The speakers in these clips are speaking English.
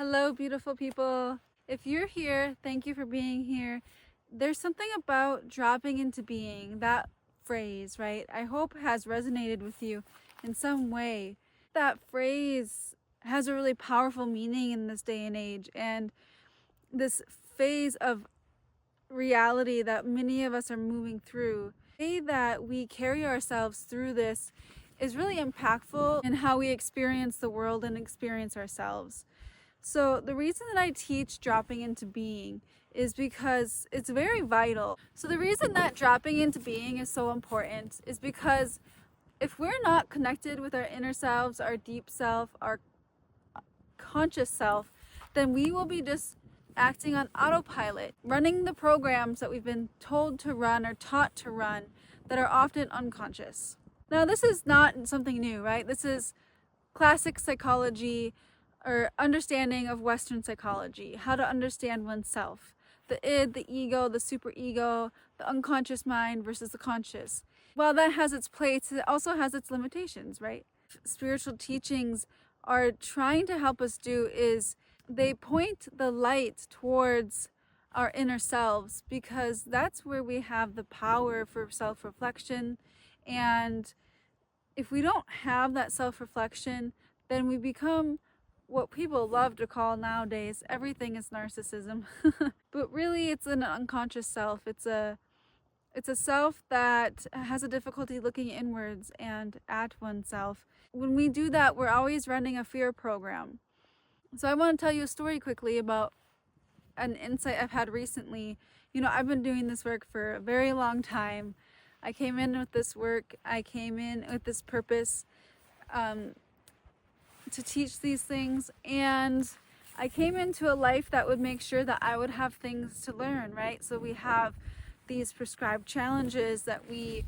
Hello, beautiful people. If you're here, thank you for being here. There's something about dropping into being, that phrase, right? I hope has resonated with you in some way. That phrase has a really powerful meaning in this day and age, and this phase of reality that many of us are moving through. The way that we carry ourselves through this is really impactful in how we experience the world and experience ourselves. So the reason that I teach dropping into being is because it's very vital. So the reason that dropping into being is so important is because if we're not connected with our inner selves, our deep self, our conscious self, then we will be just acting on autopilot, running the programs that we've been told to run or taught to run that are often unconscious. Now, this is not something new, right? This is classic psychology or understanding of Western psychology, how to understand oneself. The id, the ego, the superego, the unconscious mind versus the conscious. While that has its place, it also has its limitations, right? Spiritual teachings are trying to help us do is they point the light towards our inner selves, because that's where we have the power for self-reflection. And if we don't have that self-reflection, then we become what people love to call nowadays, everything is narcissism. But really it's an unconscious self. It's a self that has a difficulty looking inwards and at oneself. When we do that, we're always running a fear program. So I want to tell you a story quickly about an insight I've had recently. I've been doing this work for a very long time. I came in with this work, I came in with this purpose to teach these things, and I came into a life that would make sure that I would have things to learn, right? So we have these prescribed challenges that we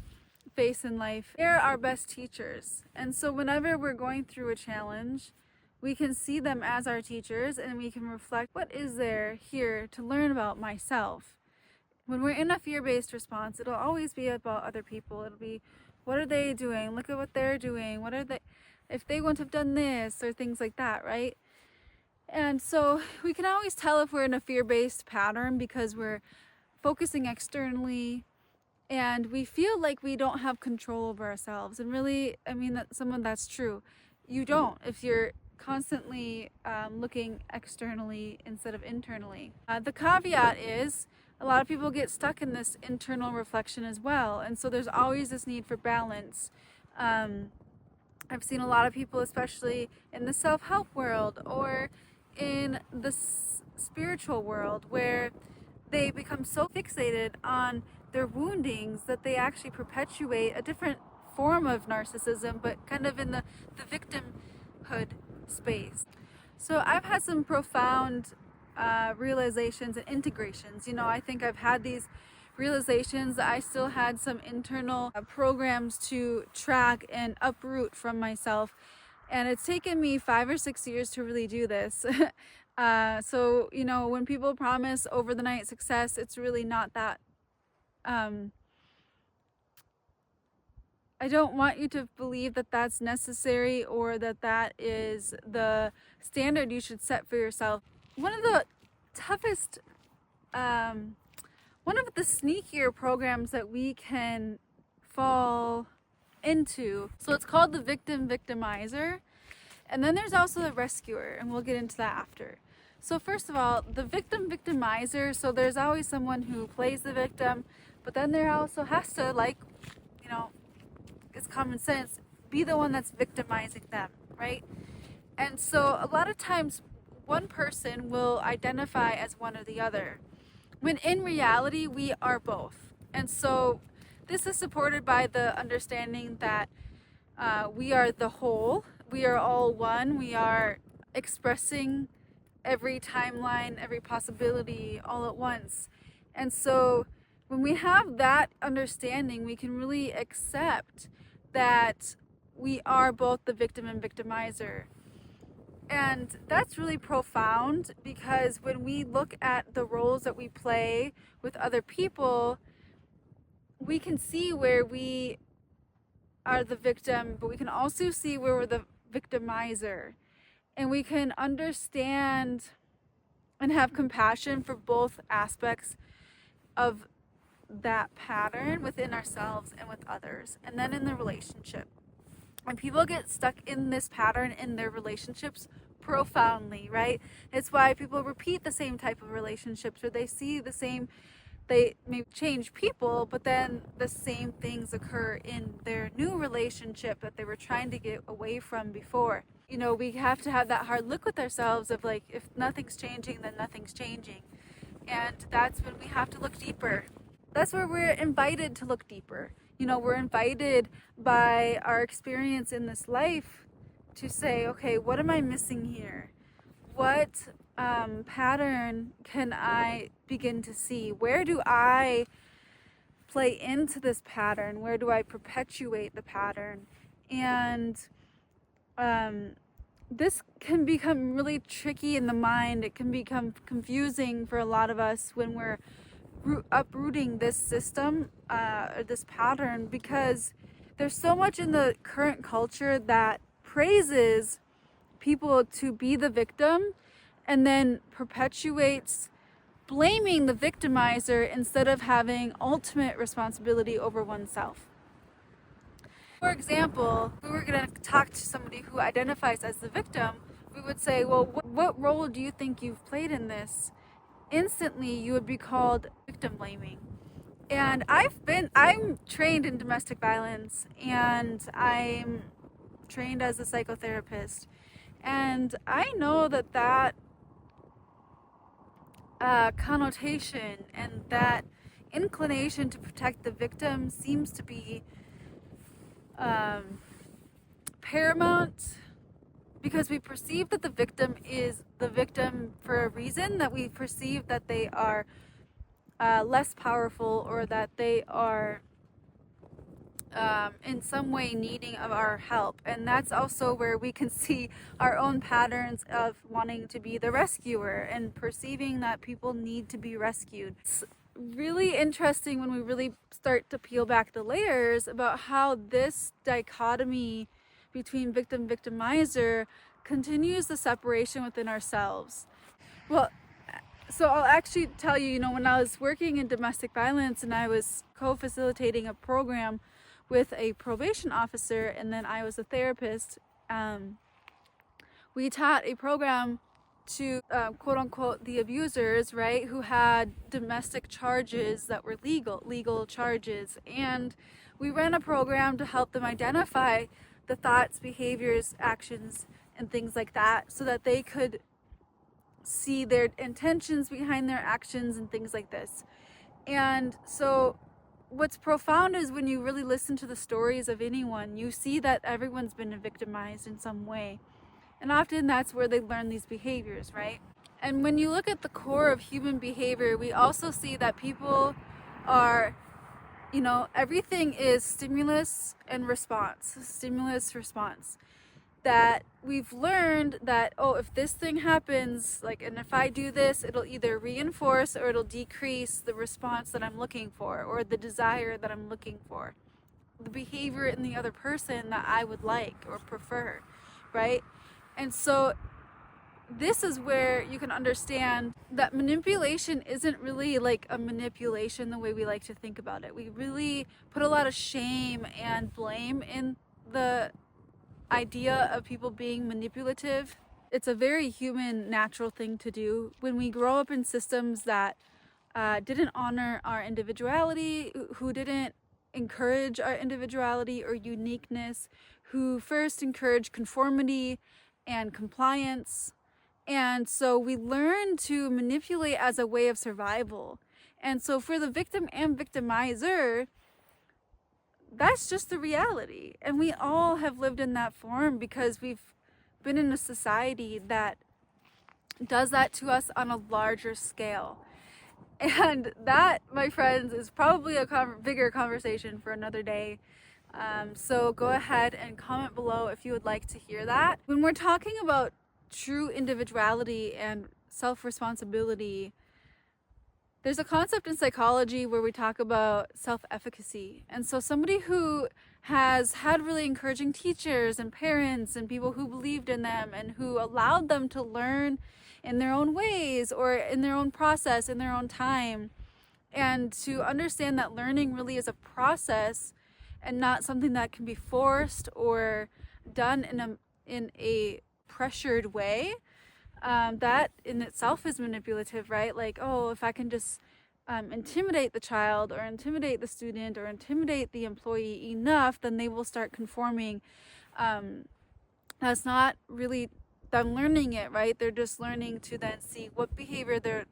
face in life. They're our best teachers. And so whenever we're going through a challenge, we can see them as our teachers and we can reflect, what is there here to learn about myself? When we're in a fear-based response, it'll always be about other people. It'll be, what are they doing? Look at what they're doing. What are they, if they wouldn't have done this, or things like that, right? And so we can always tell if we're in a fear-based pattern because we're focusing externally and we feel like we don't have control over ourselves. And really, that's true. You don't if you're constantly looking externally instead of internally. The caveat is a lot of people get stuck in this internal reflection as well, and so there's always this need for balance. I've seen a lot of people, especially in the self-help world or in the spiritual world, where they become so fixated on their woundings that they actually perpetuate a different form of narcissism, but kind of in the victimhood space. So I've had some profound realizations and integrations. I think I've had these realizations. I still had some internal programs to track and uproot from myself, and it's taken me 5 or 6 years to really do this. So when people promise over the night success, it's really not that. I don't want you to believe that that's necessary or that is the standard you should set for yourself. One of the toughest, one of the sneakier programs that we can fall into, so it's called the victimizer, and then there's also the rescuer, and we'll get into that after. So first of all, the victimizer, so there's always someone who plays the victim, but then there also has to, it's common sense, be the one that's victimizing them, right? And so a lot of times one person will identify as one or the other, when in reality we are both. And so this is supported by the understanding that we are the whole, we are all one, we are expressing every timeline, every possibility all at once. And so when we have that understanding, we can really accept that we are both the victim and victimizer. And that's really profound, because when we look at the roles that we play with other people, we can see where we are the victim, but we can also see where we're the victimizer. and we can understand and have compassion for both aspects of that pattern within ourselves and with others, and then in the relationship. And people get stuck in this pattern in their relationships profoundly, right? It's why people repeat the same type of relationships, or they see the same, they may change people, but then the same things occur in their new relationship that they were trying to get away from before. You know, we have to have that hard look with ourselves of like, if nothing's changing, then nothing's changing. And that's when we have to look deeper. That's where we're invited to look deeper. You know, we're invited by our experience in this life to say, okay, what am I missing here? What pattern can I begin to see? Where do I play into this pattern? Where do I perpetuate the pattern? And this can become really tricky in the mind. It can become confusing for a lot of us when we're uprooting this system, or this pattern, because there's so much in the current culture that praises people to be the victim and then perpetuates blaming the victimizer instead of having ultimate responsibility over oneself. For example, if we were going to talk to somebody who identifies as the victim, we would say, well, what role do you think you've played in this? Instantly you would be called victim blaming. And I'm trained in domestic violence, and I'm trained as a psychotherapist, and I know that connotation and that inclination to protect the victim seems to be paramount, because we perceive that the victim is the victim for a reason, that we perceive that they are less powerful, or that they are in some way needing of our help. And that's also where we can see our own patterns of wanting to be the rescuer and perceiving that people need to be rescued. It's really interesting when we really start to peel back the layers about how this dichotomy between victim victimizer continues the separation within ourselves. Well, so I'll actually tell you, when I was working in domestic violence and I was co-facilitating a program with a probation officer, and then I was a therapist, we taught a program to quote unquote the abusers, right, who had domestic charges that were legal charges. And we ran a program to help them identify the thoughts, behaviors, actions, and things like that, so that they could see their intentions behind their actions and things like this. And so what's profound is when you really listen to the stories of anyone, you see that everyone's been victimized in some way. And often that's where they learn these behaviors, right? And when you look at the core of human behavior, we also see that people are, everything is stimulus and response, stimulus, response. That we've learned that, if this thing happens, and if I do this, it'll either reinforce or it'll decrease the response that I'm looking for, or the desire that I'm looking for, the behavior in the other person that I would like or prefer, right? And so this is where you can understand that manipulation isn't really like a manipulation the way we like to think about it. We really put a lot of shame and blame in the idea of people being manipulative. It's a very human, natural thing to do. When we grow up in systems that didn't honor our individuality, who didn't encourage our individuality or uniqueness, who first encouraged conformity and compliance. And so we learn to manipulate as a way of survival. And so for the victim and victimizer, that's just the reality. And we all have lived in that form because we've been in a society that does that to us on a larger scale. And that, my friends, is probably a bigger conversation for another day. So go ahead and comment below if you would like to hear that. When we're talking about true individuality and self-responsibility, there's a concept in psychology where we talk about self-efficacy. And so somebody who has had really encouraging teachers and parents and people who believed in them and who allowed them to learn in their own ways or in their own process, in their own time, and to understand that learning really is a process and not something that can be forced or done in a pressured way, that in itself is manipulative, right? Like, oh, if I can just intimidate the child or intimidate the student or intimidate the employee enough, then they will start conforming. That's not really them learning it, right? They're just learning to then see what behavior they're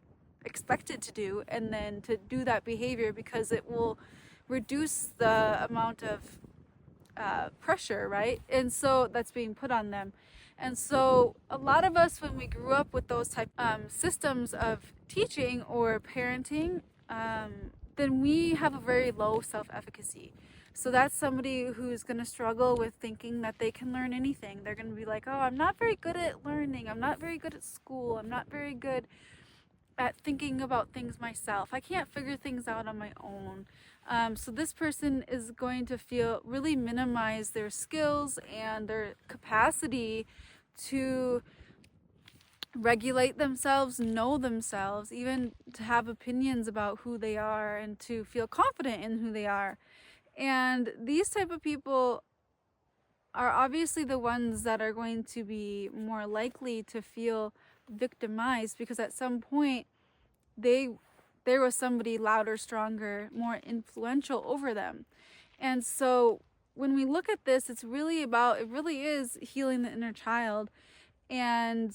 expected to do and then to do that behavior because it will reduce the amount of pressure, right? And so that's being put on them. And so a lot of us, when we grew up with those type systems of teaching or parenting, then we have a very low self-efficacy. So that's somebody who's going to struggle with thinking that they can learn anything. They're going to be like, oh, I'm not very good at learning. I'm not very good at school. I'm not very good at thinking about things myself. I can't figure things out on my own. So this person is going to feel really minimize their skills and their capacity to regulate themselves, know themselves, even to have opinions about who they are and to feel confident in who they are. And these type of people are obviously the ones that are going to be more likely to feel victimized because at some point there was somebody louder, stronger, more influential over them. And so when we look at this, it really is healing the inner child. And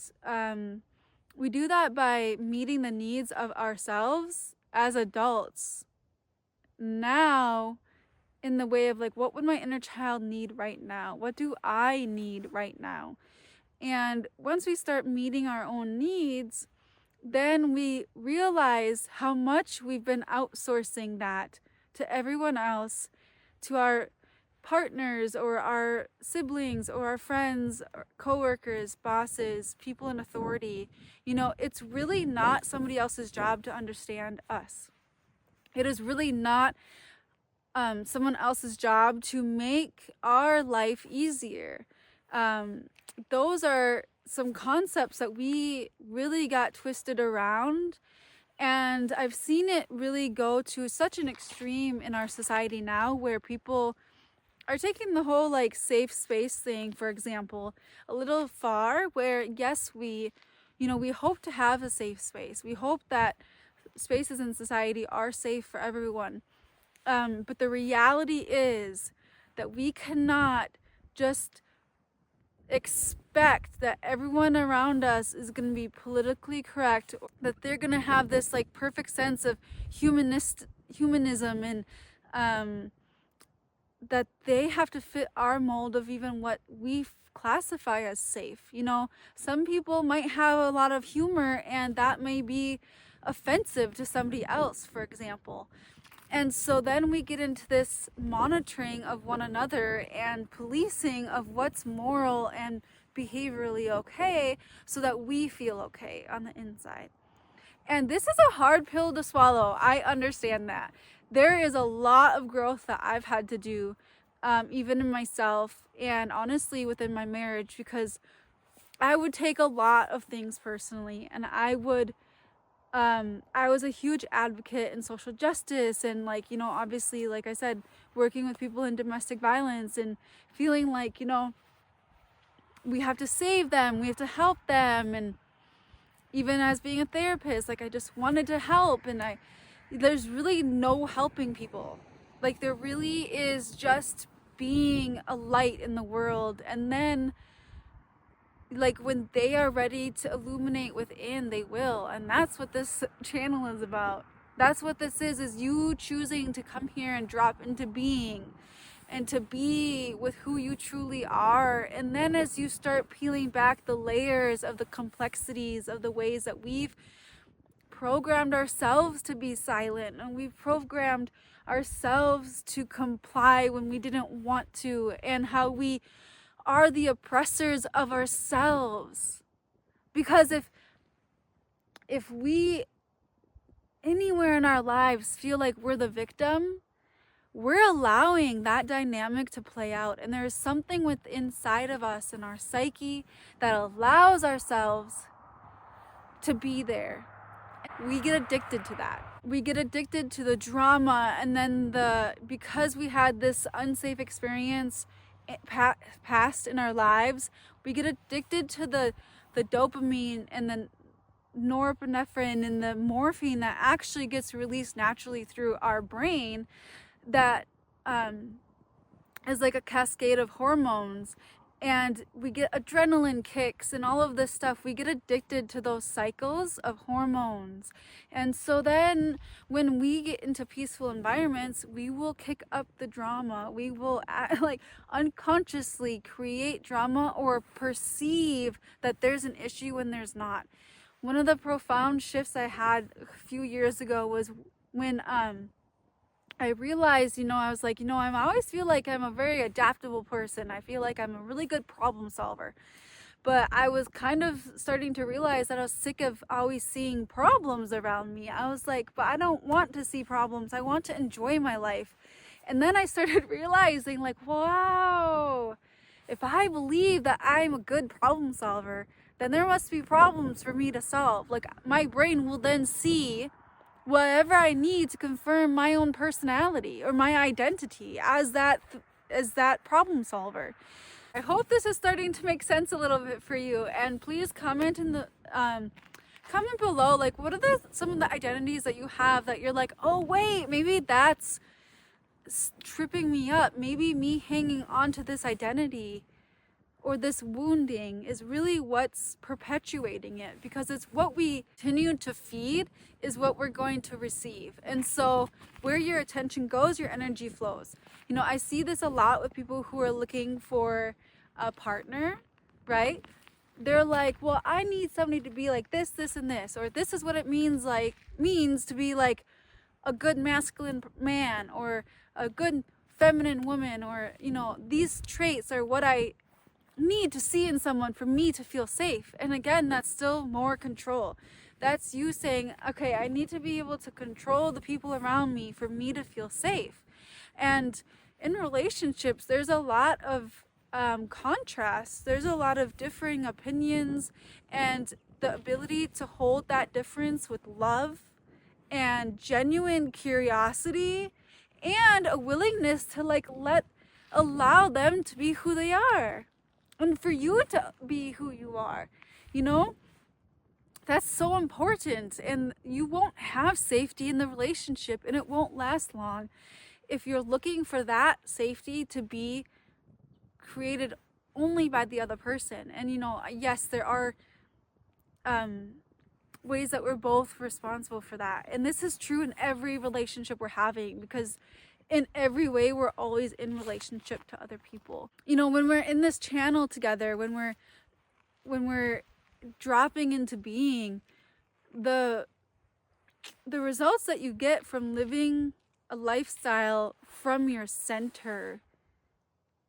we do that by meeting the needs of ourselves as adults now, in the way of like, what would my inner child need right now? What do I need right now? And once we start meeting our own needs, then we realize how much we've been outsourcing that to everyone else, to our partners or our siblings or our friends, or coworkers, bosses, people in authority. It's really not somebody else's job to understand us. It is really not someone else's job to make our life easier. Those are some concepts that we really got twisted around, and I've seen it really go to such an extreme in our society now, where people are taking the whole like safe space thing, for example, a little far, where yes, we hope to have a safe space. We hope that spaces in society are safe for everyone. But the reality is that we cannot just expect that everyone around us is going to be politically correct, that they're going to have this like perfect sense of humanism, and that they have to fit our mold of even what we classify as safe. Some people might have a lot of humor and that may be offensive to somebody else, for example. And so then we get into this monitoring of one another and policing of what's moral and behaviorally okay so that we feel okay on the inside. And this is a hard pill to swallow. I understand that. There is a lot of growth that I've had to do, even in myself and honestly within my marriage, because I would take a lot of things personally, and I was a huge advocate in social justice and obviously, like I said, working with people in domestic violence and feeling like, we have to save them, we have to help them. And even as being a therapist, I just wanted to help, and there's really no helping people. There really is just being a light in the world, and then when they are ready to illuminate within, they will. And that's what this channel is about. That's what this is you choosing to come here and drop into being and to be with who you truly are. And then as you start peeling back the layers of the complexities of the ways that we've programmed ourselves to be silent, and we've programmed ourselves to comply when we didn't want to, and how we are the oppressors of ourselves. Because if we anywhere in our lives feel like we're the victim, we're allowing that dynamic to play out. And there is something within inside of us in our psyche that allows ourselves to be there. We get addicted to that. We get addicted to the drama, and then because we had this unsafe experience past in our lives, we get addicted to the dopamine and the norepinephrine and the morphine that actually gets released naturally through our brain, that is like a cascade of hormones, and we get adrenaline kicks and all of this stuff. We get addicted to those cycles of hormones. And so then when we get into peaceful environments, we will kick up the drama. We will like unconsciously create drama or perceive that there's an issue when there's not. One of the profound shifts I had a few years ago was when I realized, I was like, I always feel like I'm a very adaptable person. I feel like I'm a really good problem solver. But I was kind of starting to realize that I was sick of always seeing problems around me. I was like, but I don't want to see problems. I want to enjoy my life. And then I started realizing, like, wow, if I believe that I'm a good problem solver, then there must be problems for me to solve. Like, my brain will then see whatever I need to confirm my own personality or my identity as that problem solver. I hope this is starting to make sense a little bit for you, and please comment in the comment below, like, what are some of the identities that you have that you're like, oh wait, maybe that's tripping me up. Maybe me hanging on to this identity or this wounding is really what's perpetuating it, because it's what we continue to feed is what we're going to receive. And so where your attention goes, your energy flows. I see this a lot with people who are looking for a partner, right? They're like, well, I need somebody to be like this, this, and this, or this is what it means to be like a good masculine man or a good feminine woman, or these traits are what I need to see in someone for me to feel safe. And again, that's still more control. That's you saying, okay, I need to be able to control the people around me for me to feel safe. And in relationships, there's a lot of contrast. There's a lot of differing opinions, and the ability to hold that difference with love and genuine curiosity and a willingness to allow them to be who they are. And for you to be who you are, that's so important. And you won't have safety in the relationship, and it won't last long if you're looking for that safety to be created only by the other person. And yes, there are ways that we're both responsible for that. And this is true in every relationship we're having, because in every way we're always in relationship to other people. When we're in this channel together, when we're dropping into being, the results that you get from living a lifestyle from your center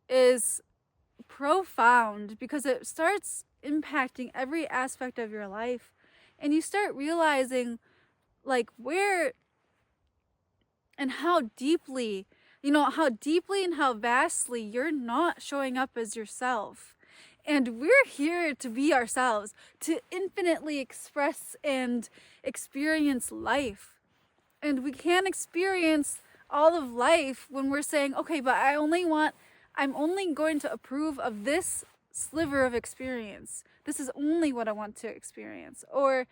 is profound, because it starts impacting every aspect of your life, and you start realizing where and how deeply and how vastly you're not showing up as yourself. And we're here to be ourselves, to infinitely express and experience life. And we can't experience all of life when we're saying, okay, but I'm only going to approve of this sliver of experience. This is only what I want to experience. Or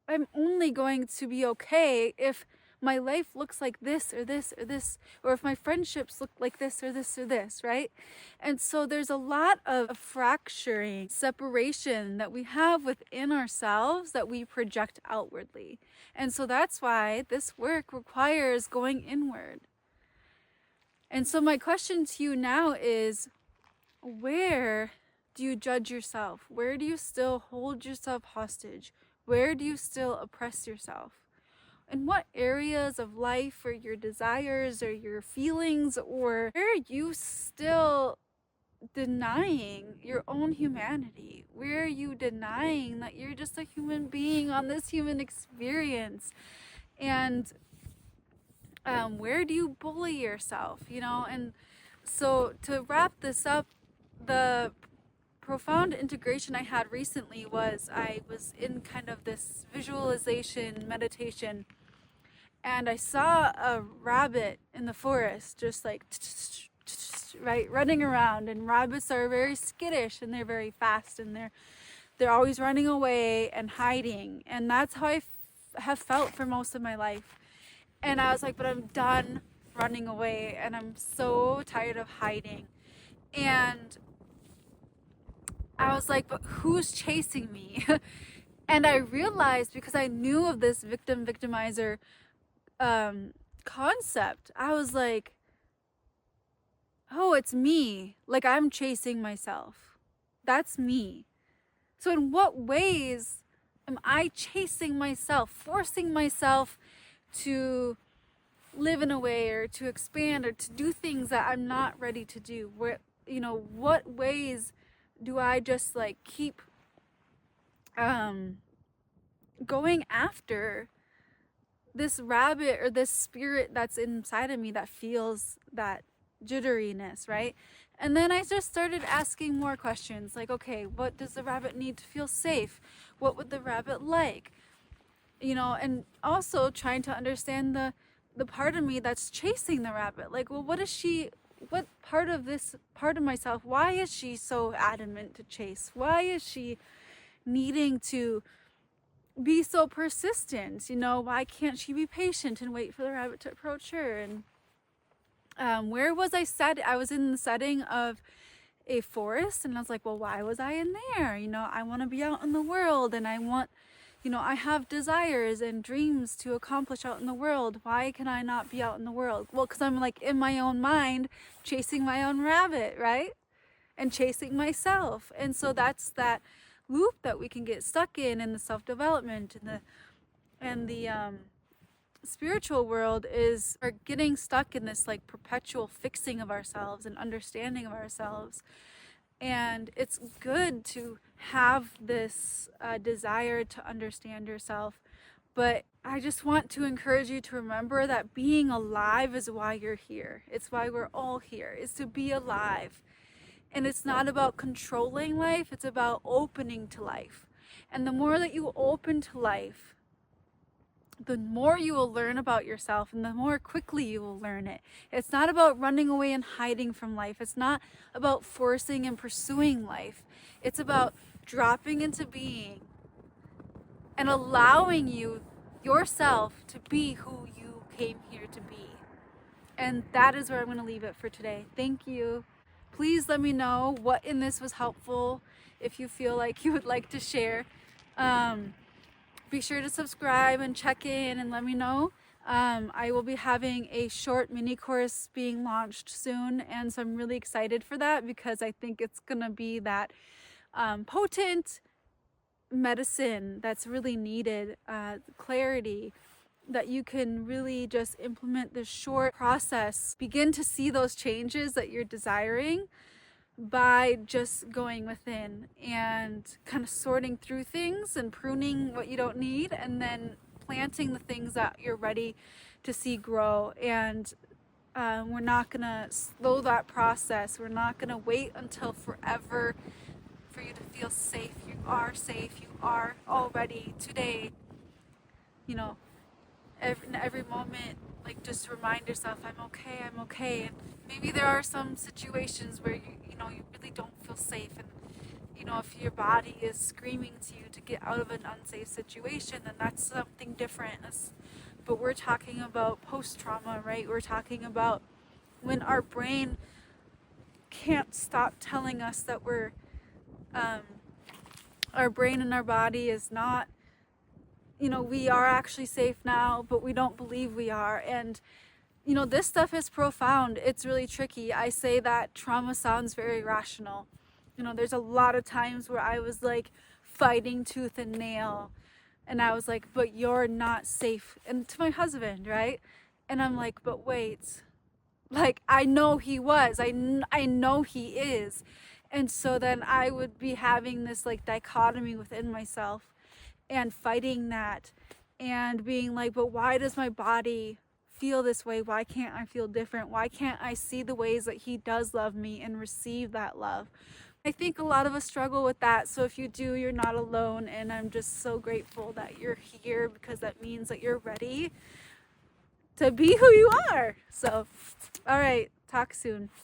I'm only going to be okay if my life looks like this or this or this, or if my friendships look like this or this or this, right? And so there's a lot of fracturing, separation that we have within ourselves that we project outwardly. And so that's why this work requires going inward. And so my question to you now is, where do you judge yourself? Where do you still hold yourself hostage? Where do you still oppress yourself? In what areas of life, or your desires, or your feelings, or where are you still denying your own humanity? Where are you denying that you're just a human being on this human experience? And where do you bully yourself, you know? And so to wrap this up, the profound integration I had recently was I was in kind of this visualization meditation, and I saw a rabbit in the forest just like right running around. And rabbits are very skittish and they're very fast, and they're always running away and hiding, and that's how I have felt for most of my life. And I was like, but I'm done running away and I'm so tired of hiding. And I was like, but who's chasing me? And I realized, because I knew of this victimizer concept, I was like, oh, it's me. Like, I'm chasing myself. That's me. So in what ways am I chasing myself, forcing myself to live in a way or to expand or to do things that I'm not ready to do? Where, you know, what ways do I just like keep going after this rabbit or this spirit that's inside of me that feels that jitteriness, right? And then I just started asking more questions like, okay, what does the rabbit need to feel safe? What would the rabbit like? You know, and also trying to understand the part of me that's chasing the rabbit. Like, well, what part of myself, why is she so adamant to chase? Why is she needing to be so persistent? You know, why can't she be patient and wait for the rabbit to approach her? And where was I set? I was in the setting of a forest, and I was like, well, why was I in there? You know, I want to be out in the world, and I want, you know, I have desires and dreams to accomplish out in the world. Why can I not be out in the world? Well, because I'm like in my own mind chasing my own rabbit, right? And chasing myself. And so that's that loop that we can get stuck in the self-development and the spiritual world, is are getting stuck in this like perpetual fixing of ourselves and understanding of ourselves. And it's good to have this desire to understand yourself, but I just want to encourage you to remember that being alive is why you're here. It's why we're all here, is to be alive. And it's not about controlling life, it's about opening to life. And the more that you open to life, the more you will learn about yourself, and the more quickly you will learn it. It's not about running away and hiding from life. It's not about forcing and pursuing life. It's about dropping into being and allowing yourself to be who you came here to be. And that is where I'm going to leave it for today. Thank you. Please let me know what in this was helpful. If you feel like you would like to share, be sure to subscribe and check in and let me know. I will be having a short mini course being launched soon, and so I'm really excited for that, because I think it's gonna be that potent medicine that's really needed, clarity, that you can really just implement this short process, begin to see those changes that you're desiring by just going within and kind of sorting through things and pruning what you don't need, and then planting the things that you're ready to see grow. And we're not gonna slow that process. We're not gonna wait until forever for you to feel safe. You are safe. You are already today. You know, every moment, like, just remind yourself, I'm okay, I'm okay. And maybe there are some situations where you know you really don't feel safe, and you know, if your body is screaming to you to get out of an unsafe situation, then that's something different. But we're talking about post-trauma, right? We're talking about when our brain can't stop telling us that we're our brain and our body is not, you know, we are actually safe now, but we don't believe we are. And you know, this stuff is profound. It's really tricky. I say that trauma sounds very rational. You know, there's a lot of times where I was like fighting tooth and nail, and I was like, but you're not safe. And to my husband, right? And I'm like, but wait, like, I know he was, I know he is. And so then I would be having this like dichotomy within myself and fighting that. and being like, but why does my body feel this way? Why can't I feel different? Why can't I see the ways that he does love me and receive that love? I think a lot of us struggle with that. So if you do, you're not alone. And I'm just so grateful that you're here, because that means that you're ready to be who you are. So, all right, talk soon.